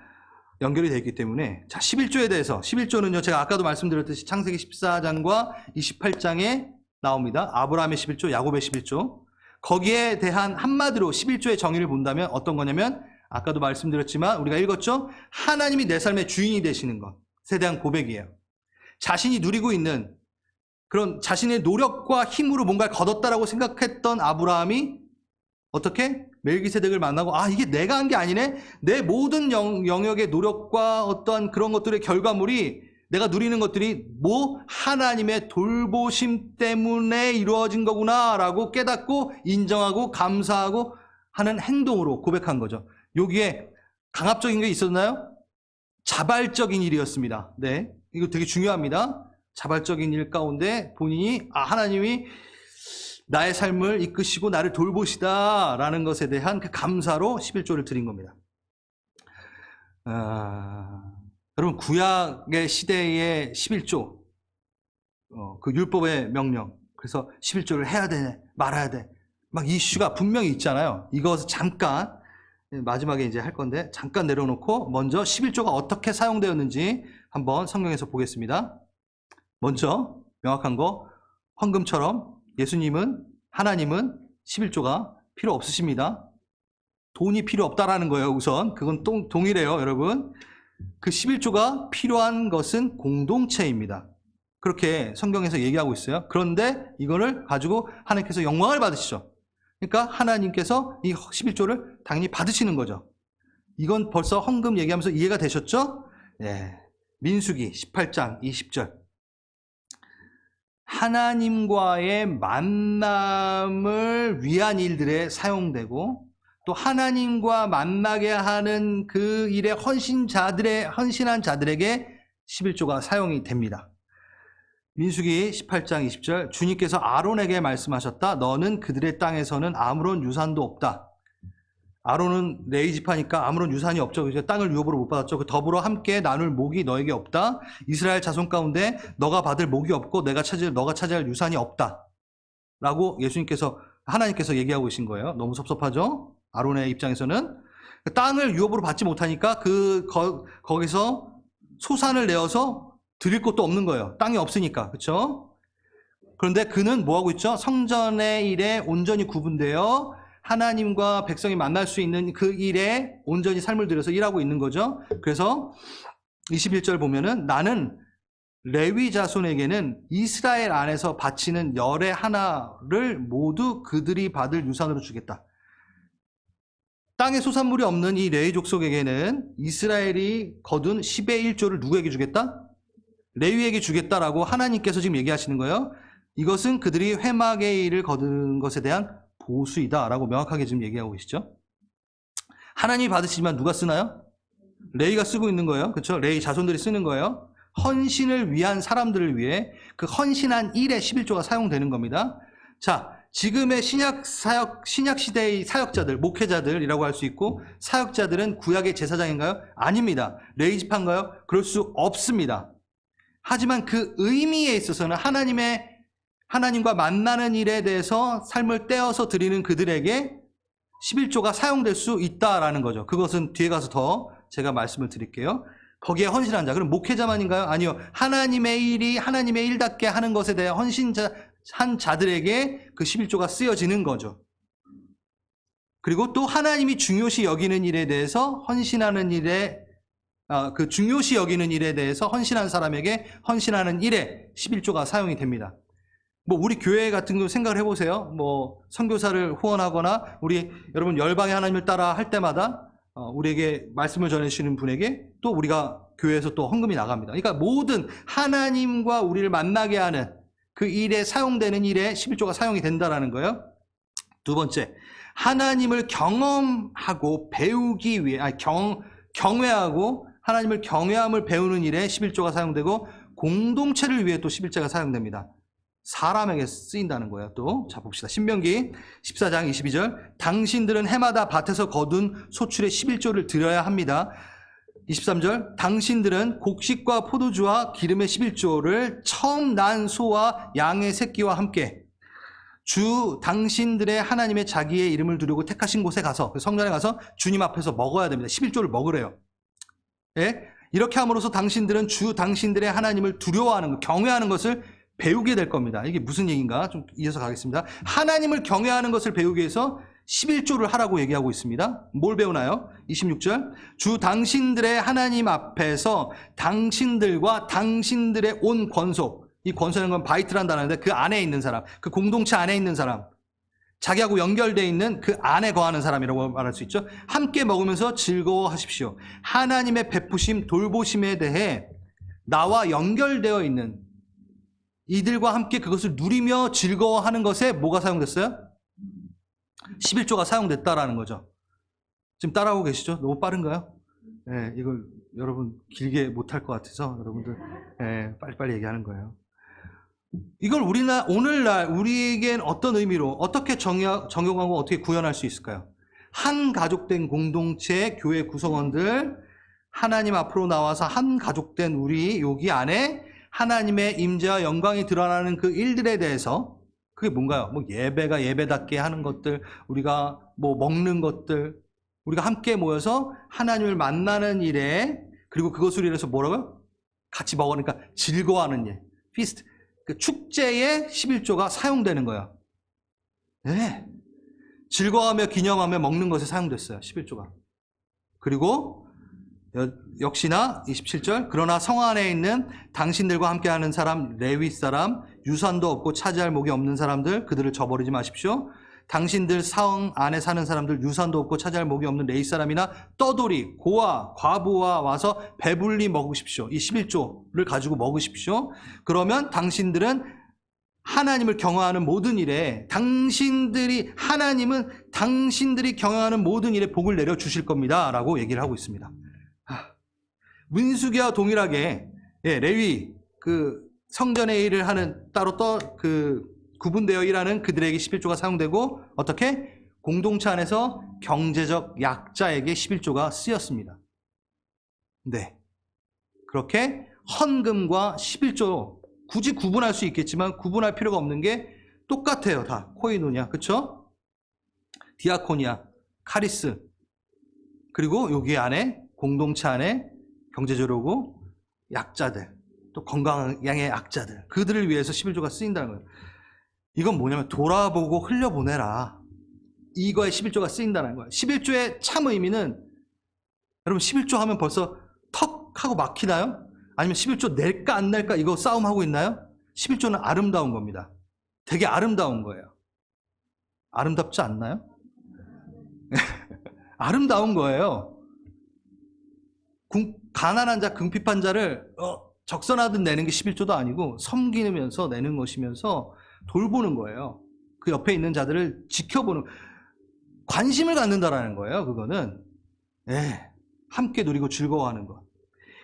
연결이 되어 있기 때문에, 자, 11조에 대해서, 11조는요 제가 아까도 말씀드렸듯이 창세기 14장과 28장에 나옵니다. 아브라함의 11조, 야곱의 11조. 거기에 대한 한마디로 11조의 정의를 본다면 어떤 거냐면, 아까도 말씀드렸지만 우리가 읽었죠? 하나님이 내 삶의 주인이 되시는 것에 대한 고백이에요. 자신이 누리고 있는 그런 자신의 노력과 힘으로 뭔가를 거뒀다라고 생각했던 아브라함이 어떻게? 멜기세덱을 만나고, 이게 내가 한 게 아니네? 내 모든 영역의 노력과 어떠한 그런 것들의 결과물이, 내가 누리는 것들이 하나님의 돌보심 때문에 이루어진 거구나 라고 깨닫고 인정하고 감사하고 하는 행동으로 고백한 거죠. 여기에 강압적인 게 있었나요? 자발적인 일이었습니다. 네, 이거 되게 중요합니다. 자발적인 일 가운데 본인이 하나님이 나의 삶을 이끄시고 나를 돌보시다라는 것에 대한 그 감사로 11조를 드린 겁니다. 여러분, 구약의 시대의 11조, 그 율법의 명령, 그래서 11조를 해야 돼, 말아야 돼, 막 이슈가 분명히 있잖아요. 이것을 잠깐 마지막에 이제 할 건데 잠깐 내려놓고 먼저 11조가 어떻게 사용되었는지 한번 성경에서 보겠습니다. 먼저 명확한 거, 헌금처럼 하나님은 11조가 필요 없으십니다. 돈이 필요 없다라는 거예요. 우선 그건 동일해요, 여러분. 그 11조가 필요한 것은 공동체입니다. 그렇게 성경에서 얘기하고 있어요. 그런데 이거를 가지고 하나님께서 영광을 받으시죠. 그러니까 하나님께서 이 11조를 당연히 받으시는 거죠. 이건 벌써 헌금 얘기하면서 이해가 되셨죠? 예. 민수기 18장 20절. 하나님과의 만남을 위한 일들에 사용되고 또 하나님과 만나게 하는 그 일에 헌신한 자들에게 11조가 사용이 됩니다. 민수기 18장 20절. 주님께서 아론에게 말씀하셨다. 너는 그들의 땅에서는 아무런 유산도 없다. 아론은 레위 지파니까 아무런 유산이 없죠. 땅을 유업으로 못 받았죠. 더불어 함께 나눌 목이 너에게 없다. 이스라엘 자손 가운데 너가 받을 목이 없고 너가 차지할 유산이 없다. 라고 하나님께서 얘기하고 계신 거예요. 너무 섭섭하죠? 아론의 입장에서는. 땅을 유업으로 받지 못하니까 거기서 소산을 내어서 드릴 곳도 없는 거예요. 땅이 없으니까. 그렇죠? 그런데 그는 뭐하고 있죠? 성전의 일에 온전히 구분되어 하나님과 백성이 만날 수 있는 그 일에 온전히 삶을 들여서 일하고 있는 거죠. 그래서 21절 보면은 나는 레위 자손에게는 이스라엘 안에서 바치는 열의 하나를 모두 그들이 받을 유산으로 주겠다. 땅에 소산물이 없는 이 레위 족속에게는 이스라엘이 거둔 10의 1조를 누구에게 주겠다? 레위에게 주겠다라고 하나님께서 지금 얘기하시는 거예요. 이것은 그들이 회막의 일을 거둔 것에 대한 보수이다 라고 명확하게 지금 얘기하고 계시죠. 하나님이 받으시지만 누가 쓰나요? 레위가 쓰고 있는 거예요. 그렇죠? 레위 자손들이 쓰는 거예요. 헌신을 위한 사람들을 위해 그 헌신한 일에 11조가 사용되는 겁니다. 자, 지금의 신약 시대의 사역자들, 목회자들이라고 할 수 있고 사역자들은 구약의 제사장인가요? 아닙니다. 레위 지파인가요? 그럴 수 없습니다. 하지만 그 의미에 있어서는 하나님과 만나는 일에 대해서 삶을 떼어서 드리는 그들에게 11조가 사용될 수 있다라는 거죠. 그것은 뒤에 가서 더 제가 말씀을 드릴게요. 거기에 헌신한 자. 그럼 목회자만인가요? 아니요. 하나님의 일이 하나님의 일답게 하는 것에 대해 헌신한 자들에게 그 11조가 쓰여지는 거죠. 그리고 또 하나님이 중요시 여기는 일에 대해서 중요시 여기는 일에 대해서 헌신한 사람에게 헌신하는 일에 11조가 사용이 됩니다. 우리 교회 같은 거 생각을 해보세요. 선교사를 후원하거나 여러분 열방의 하나님을 따라 할 때마다 우리에게 말씀을 전해주시는 분에게 또 우리가 교회에서 또 헌금이 나갑니다. 그러니까 모든 하나님과 우리를 만나게 하는 그 일에 사용되는 일에 11조가 사용이 된다는 거예요. 두 번째, 하나님을 경험하고 배우기 위해 경외하고 하나님을 경외함을 배우는 일에 11조가 사용되고 공동체를 위해 또 11조가 사용됩니다. 사람에게 쓰인다는 거예요. 또 자 봅시다. 신명기 14장 22절. 당신들은 해마다 밭에서 거둔 소출의 11조를 드려야 합니다. 23절. 당신들은 곡식과 포도주와 기름의 11조를 처음 난 소와 양의 새끼와 함께 당신들의 하나님의 자기의 이름을 두려고 택하신 곳에 가서 성전에 가서 주님 앞에서 먹어야 됩니다. 11조를 먹으래요. 예? 이렇게 함으로써 당신들은 당신들의 하나님을 두려워하는 것, 경외하는 것을 배우게 될 겁니다. 이게 무슨 얘기인가? 좀 이어서 가겠습니다. 하나님을 경외하는 것을 배우기 위해서 11조를 하라고 얘기하고 있습니다. 뭘 배우나요? 26절. 당신들의 하나님 앞에서 당신들과 당신들의 온 권속, 이 권속이라는 건 바이트란 단어인데 그 안에 있는 사람, 그 공동체 안에 있는 사람, 자기하고 연결되어 있는 그 안에 거하는 사람이라고 말할 수 있죠. 함께 먹으면서 즐거워하십시오. 하나님의 베푸심, 돌보심에 대해 나와 연결되어 있는 이들과 함께 그것을 누리며 즐거워하는 것에 뭐가 사용됐어요? 11조가 사용됐다라는 거죠. 지금 따라하고 계시죠? 너무 빠른가요? 네, 이걸 여러분 길게 못할 것 같아서 여러분들 빨리빨리 얘기하는 거예요. 이걸 오늘날 우리에겐 어떤 의미로 어떻게 적용하고 어떻게 구현할 수 있을까요? 한 가족된 공동체 교회 구성원들 하나님 앞으로 나와서 한 가족된 우리 여기 안에 하나님의 임재와 영광이 드러나는 그 일들에 대해서 그게 뭔가요? 예배가 예배답게 하는 것들, 우리가 먹는 것들, 우리가 함께 모여서 하나님을 만나는 일에 그리고 그것을 위해서 뭐라고요? 같이 먹으니까 즐거워하는 일, 피스트, 그 축제에 11조가 사용되는 거야. 네. 즐거워하며 기념하며 먹는 것에 사용됐어요. 11조가. 그리고 역시나 27절. 그러나 성 안에 있는 당신들과 함께하는 사람, 레위 사람, 유산도 없고 차지할 목이 없는 사람들, 그들을 저버리지 마십시오. 당신들 성 안에 사는 사람들, 유산도 없고 차지할 목이 없는 레위 사람이나 떠돌이, 고아, 과부와 와서 배불리 먹으십시오. 이 11조를 가지고 먹으십시오. 그러면 당신들은 하나님을 경외하는 모든 일에, 하나님은 당신들이 경외하는 모든 일에 복을 내려 주실 겁니다. 라고 얘기를 하고 있습니다. 민수기와 동일하게, 레위, 성전의 일을 하는, 따로 구분되어 일하는 그들에게 11조가 사용되고, 어떻게? 공동체 안에서 경제적 약자에게 11조가 쓰였습니다. 네. 그렇게 헌금과 11조, 굳이 구분할 수 있겠지만 구분할 필요가 없는 게 똑같아요. 다 코이노냐, 그쵸? 디아코니아, 카리스, 그리고 여기 안에 공동체 안에 경제적으로 약자들, 또 건강의 약자들, 그들을 위해서 11조가 쓰인다는 거예요. 이건 뭐냐면 돌아보고 흘려보내라, 이거에 11조가 쓰인다는 거예요. 11조의 참 의미는, 여러분 11조 하면 벌써 턱 하고 막히나요? 아니면 11조 낼까 안 낼까 이거 싸움하고 있나요? 11조는 아름다운 겁니다. 되게 아름다운 거예요. 아름답지 않나요? 아름다운 거예요. 가난한 자, 궁핍한 자를 적선하듯 내는 게 11조도 아니고 섬기면서 내는 것이면서 돌보는 거예요. 그 옆에 있는 자들을 지켜보는, 관심을 갖는다라는 거예요. 그거는 함께 누리고 즐거워하는 것.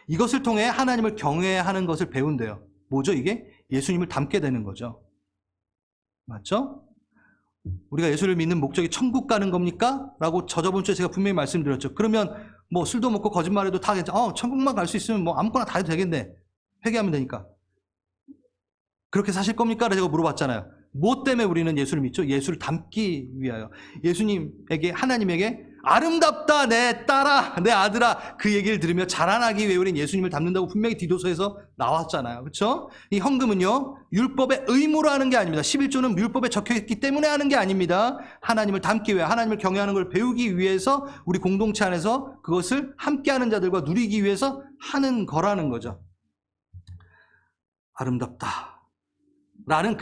이것을 통해 하나님을 경외하는 것을 배운대요. 뭐죠 이게? 예수님을 닮게 되는 거죠. 맞죠? 우리가 예수를 믿는 목적이 천국 가는 겁니까? 라고 저번 주에 제가 분명히 말씀드렸죠. 그러면 뭐 술도 먹고 거짓말해도 다 괜찮아. 천국만 갈 수 있으면 뭐 아무거나 다 해도 되겠네. 회개하면 되니까. 그렇게 사실 겁니까? 라고 제가 물어봤잖아요. 뭐 때문에 우리는 예수를 믿죠? 예수를 닮기 위하여. 예수님에게, 하나님에게 아름답다 내 딸아, 내 아들아, 그 얘기를 들으며 자라나기 위해 우리는 예수님을 닮는다고 분명히 디도서에서 나왔잖아요. 그렇죠? 이 헌금은요, 율법의 의무로 하는 게 아닙니다. 11조는 율법에 적혀있기 때문에 하는 게 아닙니다. 하나님을 닮기 위해, 하나님을 경외하는 걸 배우기 위해서 우리 공동체 안에서 그것을 함께하는 자들과 누리기 위해서 하는 거라는 거죠. 아름답다 라는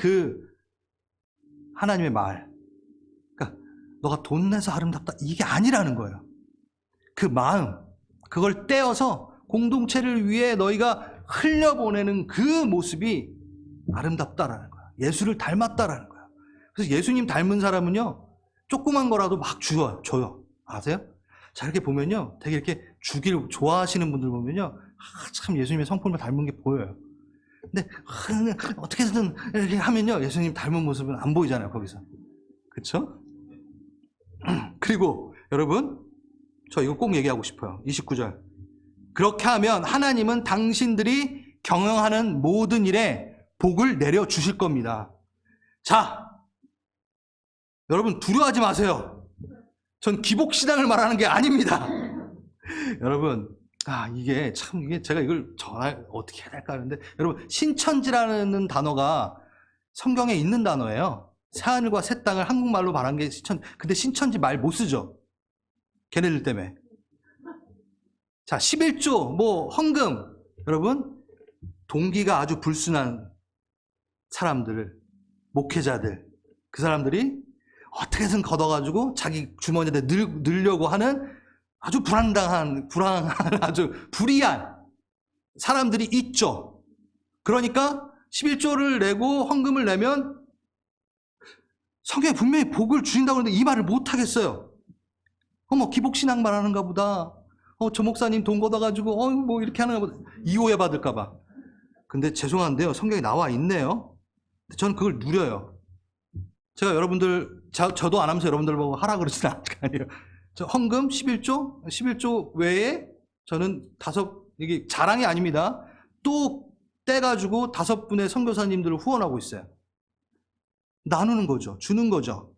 하나님의 말, 그러니까 너가 돈 내서 아름답다 이게 아니라는 거예요. 그 마음, 그걸 떼어서 공동체를 위해 너희가 흘려보내는 그 모습이 아름답다라는 거야. 예수를 닮았다라는 거야. 그래서 예수님 닮은 사람은요, 조그만 거라도 막 줘요. 아세요? 자, 이렇게 보면요, 되게 이렇게 주기를 좋아하시는 분들 보면요, 참 예수님의 성품을 닮은 게 보여요. 근데 어떻게든 이렇게 하면요, 예수님 닮은 모습은 안 보이잖아요, 거기서. 그쵸? 그리고 여러분, 저 이거 꼭 얘기하고 싶어요. 29절. 그렇게 하면 하나님은 당신들이 경영하는 모든 일에 복을 내려주실 겁니다. 자, 여러분 두려워하지 마세요. 전 기복신앙을 말하는 게 아닙니다. 여러분, 이게 제가 이걸 어떻게 해야 될까 하는데, 여러분, 신천지라는 단어가 성경에 있는 단어예요. 새하늘과 새 땅을 한국말로 말한 게 근데 신천지 말 못 쓰죠. 걔네들 때문에. 자, 11조, 헌금. 여러분, 동기가 아주 불순한 사람들, 목회자들, 그 사람들이 어떻게든 걷어가지고 자기 주머니에 넣으려고 하는 아주 불안한 아주 불의한 사람들이 있죠. 그러니까 11조를 내고 헌금을 내면 성경에 분명히 복을 주신다고 하는데 이 말을 못 하겠어요. 기복신앙 말하는가 보다. 저 목사님 돈 걷어가지고 뭐 이렇게 하는가 보다. 이오해 받을까 봐. 근데 죄송한데요, 성경에 나와 있네요. 저는 그걸 누려요. 제가 저도 안 하면서 여러분들 보고 하라 그러지는 않아요. 저 헌금 11조 외에 저는 이게 자랑이 아닙니다. 또 떼가지고 5분의 선교사님들을 후원하고 있어요. 나누는 거죠. 주는 거죠.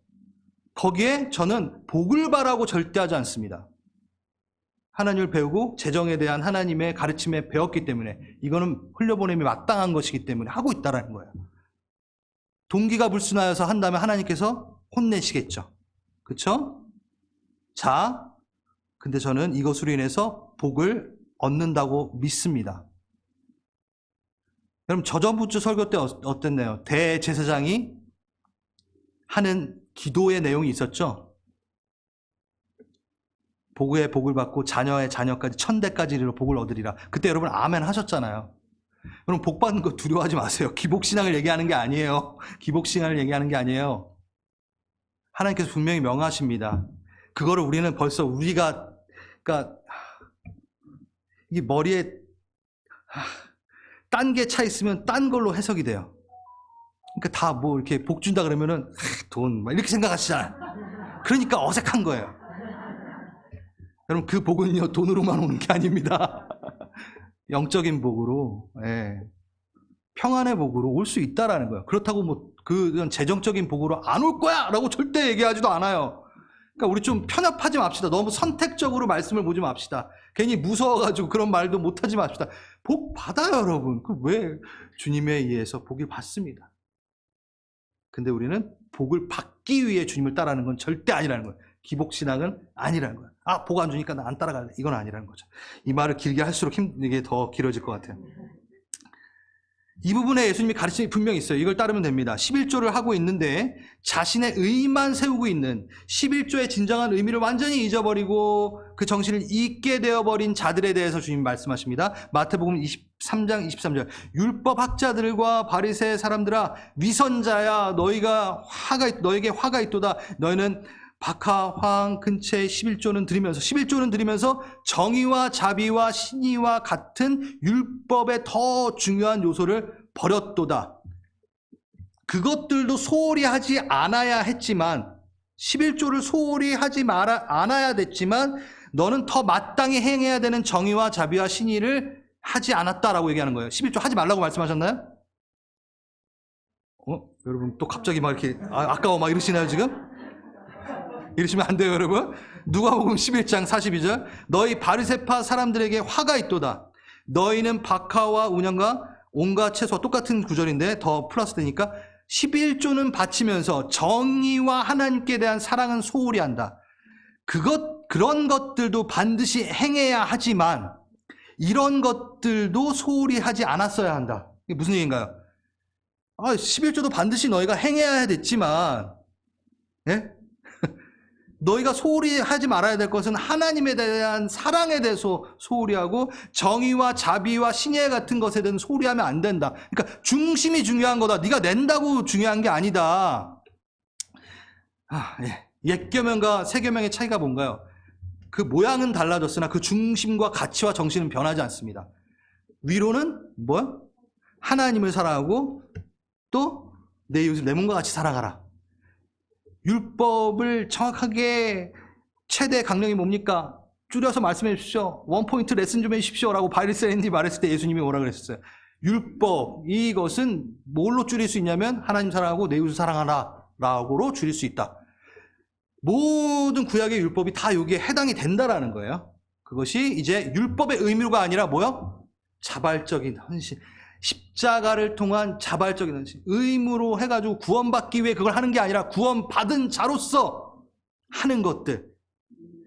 거기에 저는 복을 바라고 절대 하지 않습니다. 하나님을 배우고 재정에 대한 하나님의 가르침에 배웠기 때문에, 이거는 흘려보냄이 마땅한 것이기 때문에 하고 있다는 거예요. 동기가 불순하여서 한다면 하나님께서 혼내시겠죠. 그렇죠? 자, 근데 저는 이것으로 인해서 복을 얻는다고 믿습니다. 여러분, 저번 주 설교 때 어땠나요? 대제사장이 하는 기도의 내용이 있었죠. 복의 복을 받고 자녀의 자녀까지 천대까지 이르러 복을 얻으리라. 그때 여러분 아멘 하셨잖아요. 여러분 복 받는 거 두려워하지 마세요. 기복신앙을 얘기하는 게 아니에요. 기복신앙을 얘기하는 게 아니에요. 하나님께서 분명히 명하십니다. 그거를 우리는 벌써 그러니까 이 머리에 딴 게 차 있으면 딴 걸로 해석이 돼요. 그러니까 다 뭐 이렇게 복 준다 그러면은 돈 막 이렇게 생각하시잖아요. 그러니까 어색한 거예요. 여러분 그 복은요 돈으로만 오는 게 아닙니다. 영적인 복으로, 예, 평안의 복으로 올 수 있다라는 거예요. 그렇다고 뭐 그런 재정적인 복으로 안 올 거야라고 절대 얘기하지도 않아요. 그러니까 우리 좀 편협하지 맙시다. 너무 선택적으로 말씀을 보지 맙시다. 괜히 무서워가지고 그런 말도 못하지 맙시다. 복 받아요, 여러분. 그 왜 주님에 의해서 복을 받습니다. 근데 우리는 복을 받기 위해 주님을 따라하는 건 절대 아니라는 거예요. 기복신앙은 아니라는 거예요. 아, 복 안 주니까 나 안 따라갈래. 이건 아니라는 거죠. 이 말을 길게 할수록 이게 더 길어질 것 같아요. 이 부분에 예수님이 가르침이 분명히 있어요. 이걸 따르면 됩니다. 11조를 하고 있는데 자신의 의만 세우고 있는 11조의 진정한 의미를 완전히 잊어버리고 그 정신을 잊게 되어버린 자들에 대해서 주님 말씀하십니다. 마태복음 23장 23절 율법 학자들과 바리새 사람들아 위선자야 너에게 화가 있도다. 너희는 박하, 황, 근체 11조는 드리면서 정의와 자비와 신의와 같은 율법의 더 중요한 요소를 버렸도다. 그것들도 소홀히 하지 않아야 했지만 11조를 소홀히 하지 않아야 됐지만 너는 더 마땅히 행해야 되는 정의와 자비와 신의를 하지 않았다라고 얘기하는 거예요. 11조 하지 말라고 말씀하셨나요? 여러분 또 갑자기 막 이렇게 아까워 막 이러시나요 지금? 이러시면 안 돼요, 여러분. 누가복음 11장 42절 너희 바리새파 사람들에게 화가 있도다. 너희는 박하와 운영과 온갖 채소와 똑같은 구절인데 더 플러스 되니까 11조는 바치면서 정의와 하나님께 대한 사랑은 소홀히 한다. 그런 것들도 반드시 행해야 하지만 이런 것들도 소홀히 하지 않았어야 한다. 이게 무슨 얘기인가요? 11조도 반드시 너희가 행해야 됐지만, 예? 너희가 소홀히 하지 말아야 될 것은 하나님에 대한 사랑에 대해서 소홀히 하고 정의와 자비와 신의 같은 것에 대해서 소홀히 하면 안 된다. 그러니까 중심이 중요한 거다. 네가 낸다고 중요한 게 아니다. 옛계명과 새계명의 차이가 뭔가요? 그 모양은 달라졌으나 그 중심과 가치와 정신은 변하지 않습니다. 위로는 뭐야? 하나님을 사랑하고 또 내 이웃을 내 몸과 같이 사랑하라. 율법을 정확하게 최대 강령이 뭡니까? 줄여서 말씀해 주십시오. 원포인트 레슨 좀 해주십시오라고 바리새인이 말했을 때 예수님이 뭐라 그랬었어요? 율법, 이것은 뭘로 줄일 수 있냐면 하나님 사랑하고 내 이웃을 사랑하라 라고로 줄일 수 있다. 모든 구약의 율법이 다 여기에 해당이 된다라는 거예요. 그것이 이제 율법의 의미가 아니라 뭐요? 자발적인 헌신. 십자가를 통한 자발적인 헌신. 의무로 해가지고 구원받기 위해 그걸 하는 게 아니라 구원받은 자로서 하는 것들.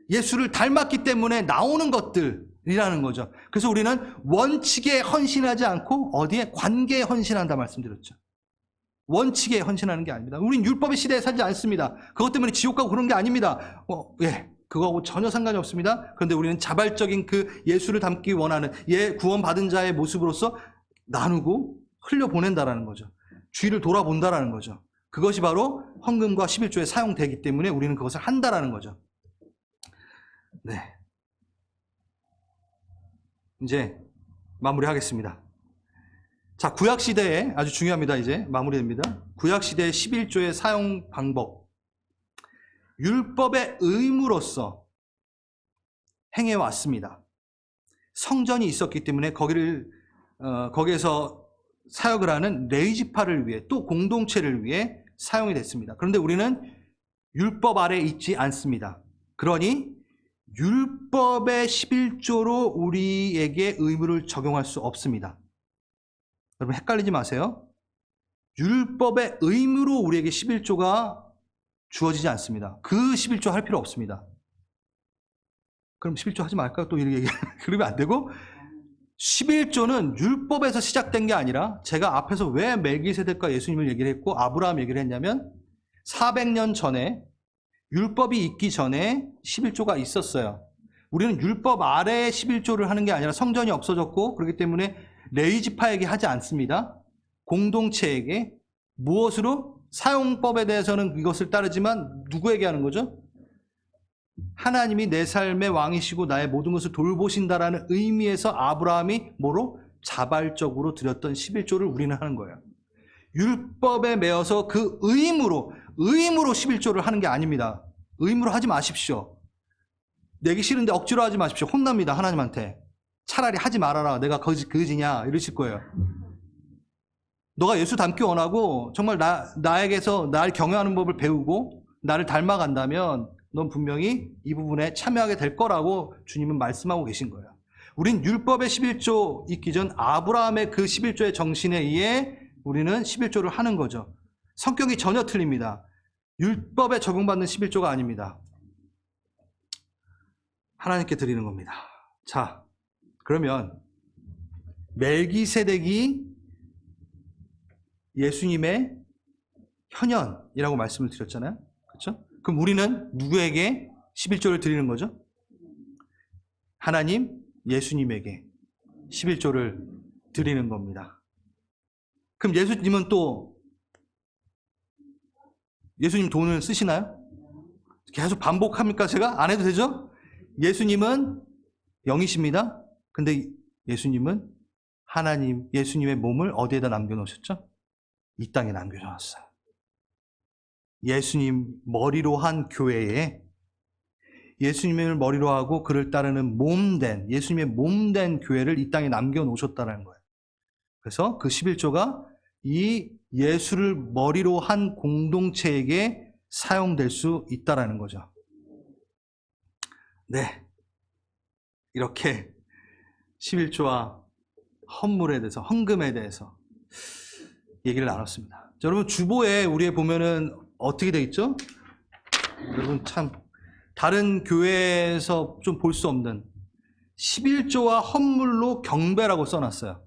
예수를 닮았기 때문에 나오는 것들이라는 거죠. 그래서 우리는 원칙에 헌신하지 않고 어디에? 관계에 헌신한다 말씀드렸죠. 원칙에 헌신하는 게 아닙니다. 우린 율법의 시대에 살지 않습니다. 그것 때문에 지옥 가고 그런 게 아닙니다. 그거하고 전혀 상관이 없습니다. 그런데 우리는 자발적인 그 예수를 닮기 원하는 구원받은 자의 모습으로서 나누고 흘려보낸다라는 거죠. 주의를 돌아본다라는 거죠. 그것이 바로 헌금과 11조에 사용되기 때문에 우리는 그것을 한다라는 거죠. 네. 이제 마무리하겠습니다. 자, 구약시대에 아주 중요합니다. 이제 마무리됩니다. 구약시대의 11조의 사용 방법. 율법의 의무로서 행해왔습니다. 성전이 있었기 때문에 거기에서 사역을 하는 레위지파를 위해 또 공동체를 위해 사용이 됐습니다. 그런데 우리는 율법 아래 있지 않습니다. 그러니 율법의 11조로 우리에게 의무를 적용할 수 없습니다. 여러분 헷갈리지 마세요. 율법의 의무로 우리에게 11조가 주어지지 않습니다. 그 11조 할 필요 없습니다. 그럼 11조 하지 말까요? 또 이렇게 얘기하면 그러면 안 되고 11조는 율법에서 시작된 게 아니라 제가 앞에서 왜 멜기세덱과 예수님을 얘기를 했고 아브라함 얘기를 했냐면 400년 전에 율법이 있기 전에 11조가 있었어요. 우리는 율법 아래에 11조를 하는 게 아니라 성전이 없어졌고 그렇기 때문에 레위지파에게 하지 않습니다. 공동체에게. 무엇으로? 사용법에 대해서는 이것을 따르지만 누구에게 하는 거죠? 하나님이 내 삶의 왕이시고 나의 모든 것을 돌보신다라는 의미에서 아브라함이 뭐로? 자발적으로 드렸던 11조를 우리는 하는 거예요. 율법에 매여서 그 의무로 11조를 하는 게 아닙니다. 의무로 하지 마십시오. 내기 싫은데 억지로 하지 마십시오. 혼납니다, 하나님한테. 차라리 하지 말아라. 내가 거지냐 이러실 거예요. 너가 예수 닮기 원하고 정말 나에게서 날 경외하는 법을 배우고 나를 닮아간다면 넌 분명히 이 부분에 참여하게 될 거라고 주님은 말씀하고 계신 거예요. 우린 율법의 11조 있기 전 아브라함의 그 11조의 정신에 의해 우리는 11조를 하는 거죠. 성격이 전혀 틀립니다. 율법에 적용받는 11조가 아닙니다. 하나님께 드리는 겁니다. 자, 그러면 멜기세덱이 예수님의 현현이라고 말씀을 드렸잖아요. 그렇죠? 그럼 우리는 누구에게 11조를 드리는 거죠? 하나님, 예수님에게 11조를 드리는 겁니다. 그럼 예수님은 또 예수님 돈을 쓰시나요? 계속 반복합니까? 제가? 안 해도 되죠? 예수님은 영이십니다. 근데 예수님은 하나님, 예수님의 몸을 어디에다 남겨놓으셨죠? 이 땅에 남겨놓았어요. 예수님 머리로 한 교회에 예수님을 머리로 하고 그를 따르는 몸된, 예수님의 몸된 교회를 이 땅에 남겨놓으셨다는 거예요. 그래서 그 11조가 이 예수를 머리로 한 공동체에게 사용될 수 있다는 거죠. 네. 이렇게 11조와 헌물에 대해서, 헌금에 대해서 얘기를 나눴습니다. 자, 여러분 주보에 우리에 보면은 어떻게 되어 있죠? 여러분 참 다른 교회에서 좀 볼 수 없는 11조와 헌물로 경배라고 써놨어요.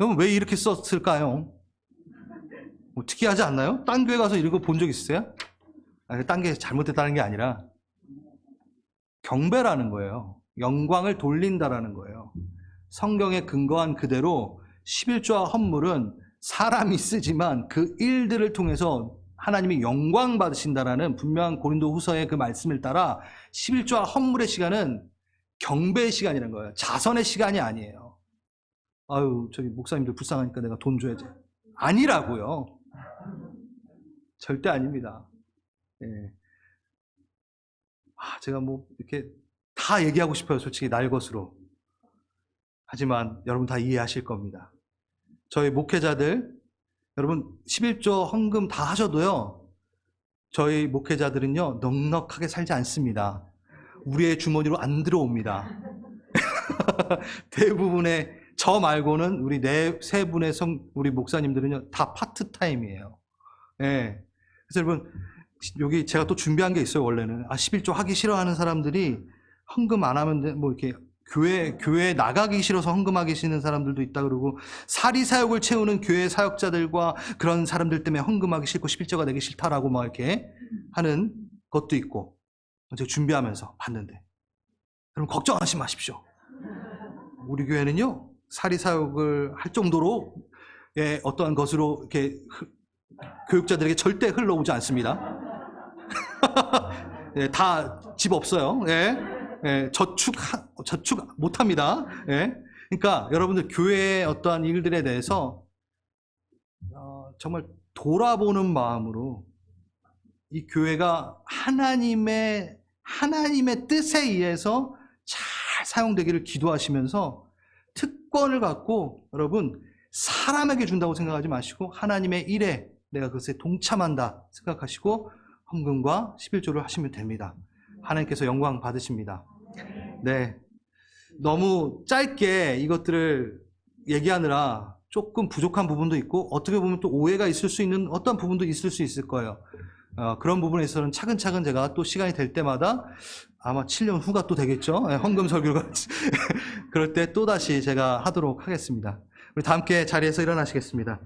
여러분 왜 이렇게 썼을까요? 뭐 특이하지 않나요? 딴 교회 가서 이런 거 본 적 있으세요? 딴 게 잘못됐다는 게 아니라 경배라는 거예요. 영광을 돌린다라는 거예요. 성경에 근거한 그대로 11조와 헌물은 사람이 쓰지만 그 일들을 통해서 하나님이 영광 받으신다라는 분명한 고린도후서의 그 말씀을 따라 11조와 헌물의 시간은 경배의 시간이라는 거예요. 자선의 시간이 아니에요. 아유, 저기 목사님들 불쌍하니까 내가 돈 줘야지. 아니라고요. 절대 아닙니다. 예. 제가 뭐 이렇게 다 얘기하고 싶어요. 솔직히 날 것으로. 하지만 여러분 다 이해하실 겁니다. 저희 목회자들, 여러분 11조 헌금 다 하셔도요, 저희 목회자들은요 넉넉하게 살지 않습니다. 우리의 주머니로 안 들어옵니다. 대부분의 저 말고는 우리 세 분의 우리 목사님들은요 다 파트타임이에요. 예. 그래서 여러분 여기 제가 또 준비한 게 있어요. 원래는 11조 하기 싫어하는 사람들이 헌금 안 하면 뭐 이렇게 교회 나가기 싫어서 헌금하기 싫은 사람들도 있다 그러고, 사리사욕을 채우는 교회 사역자들과 그런 사람들 때문에 헌금하기 싫고 11조가 내기 싫다라고 막 이렇게 하는 것도 있고, 제가 준비하면서 봤는데 여러분 걱정하지 마십시오. 우리 교회는요 사리사욕을 할 정도로 어떠한 것으로 이렇게 교육자들에게 절대 흘러오지 않습니다. 예, 다 집 없어요. 예, 예, 저축 못합니다. 예. 그러니까 여러분들 교회의 어떠한 일들에 대해서 정말 돌아보는 마음으로 이 교회가 하나님의 뜻에 의해서 잘 사용되기를 기도하시면서 특권을 갖고 여러분 사람에게 준다고 생각하지 마시고 하나님의 일에 내가 그것에 동참한다 생각하시고 헌금과 11조를 하시면 됩니다. 하나님께서 영광 받으십니다. 네, 너무 짧게 이것들을 얘기하느라 조금 부족한 부분도 있고 어떻게 보면 또 오해가 있을 수 있는 어떤 부분도 있을 수 있을 거예요. 그런 부분에 있어서는 차근차근 제가 또 시간이 될 때마다 아마 7년 후가 또 되겠죠. 헌금 설교가 그럴 때 또다시 제가 하도록 하겠습니다. 우리 다 함께 자리에서 일어나시겠습니다.